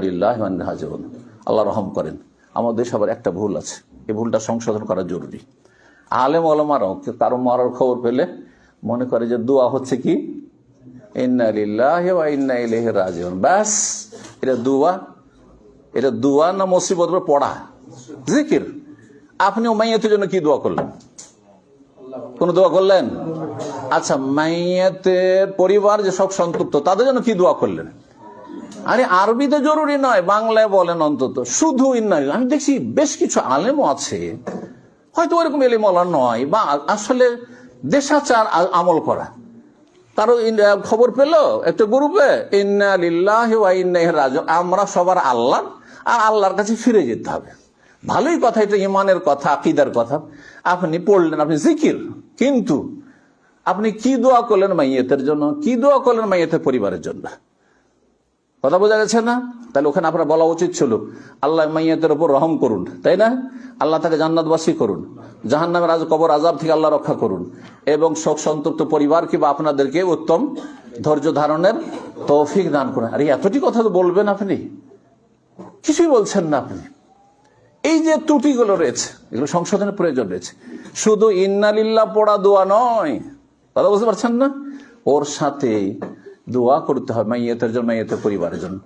আল্লাহ রহম করেন। আমাদের সবার একটা ভুল আছে, এই ভুলটা সংশোধন করা জরুরি। আলেম ওলামারাও কারো মরার খবর পেলে মনে করে যে দোয়া হচ্ছে কি ইন্না লিল্লাহি ওয়া ইন্না ইলাইহি রাজিউন, ব্যাস এটা দোয়া না মুসিবত পড়া জিকির। আপনি মাইয়াতের জন্য কি দোয়া করলেন? কোন দোয়া করলেন? আচ্ছা, মাইয়াতের পরিবার যে সব সন্তুষ্ট তাদের জন্য কি দোয়া করলেন? আরে আরবিতে জরুরি নয়, বাংলায় বলেন অন্তত শুধু ইন্না। আমি দেখছি বেশ কিছু আলেমও আছে, হয়তো ওইরকম এলিমওয়ালা নয়, বা আসলে দেশাচার আমল করা। কারো খবর পেল একটা গ্রুপে ইন্না লিল্লাহি ওয়া ইন্না ইলাইহি রাজিউন, আমরা সবার আল্লাহ আর আল্লাহর কাছে ফিরে যেতে হবে। ভালোই কথা, এটা ইমানের কথা, আকীদার কথা। আপনি পড়লেন, আপনি জিকির, কিন্তু আপনি কি দোয়া করলেন মাইয়াতের জন্য, কি দোয়া করলেন মাইয়াতের পরিবারের জন্য? কথা বোঝা গেছে না? তাহলে ওখানে আপনার বলা উচিত ছিল আল্লাহ মাইয়াতের উপর রহম করুন, তাই না? আল্লাহ তাকে জান্নাতবাসী করুন, জাহান্নামের কবর আযাব থেকে আল্লাহ রক্ষা করুন, এবং শোক সন্তপ্ত পরিবারকে বা আপনাদেরকে উত্তম ধৈর্য ধারণের তৌফিক দান করুন। আরে এতটি কথা তো বলবেন, আপনি কিছুই বলছেন না। আপনি এই যে ত্রুটিগুলো রয়েছে, এগুলো সংশোধনের প্রয়োজন রয়েছে। শুধু ইন্না লিল্লাহ পড়া দোয়া নয়, কথা বুঝতে পারছেন না? ওর সাথে দোয়া করতে হবে মাইয়াতের জন্য, মাইয়াতের পরিবারের জন্য।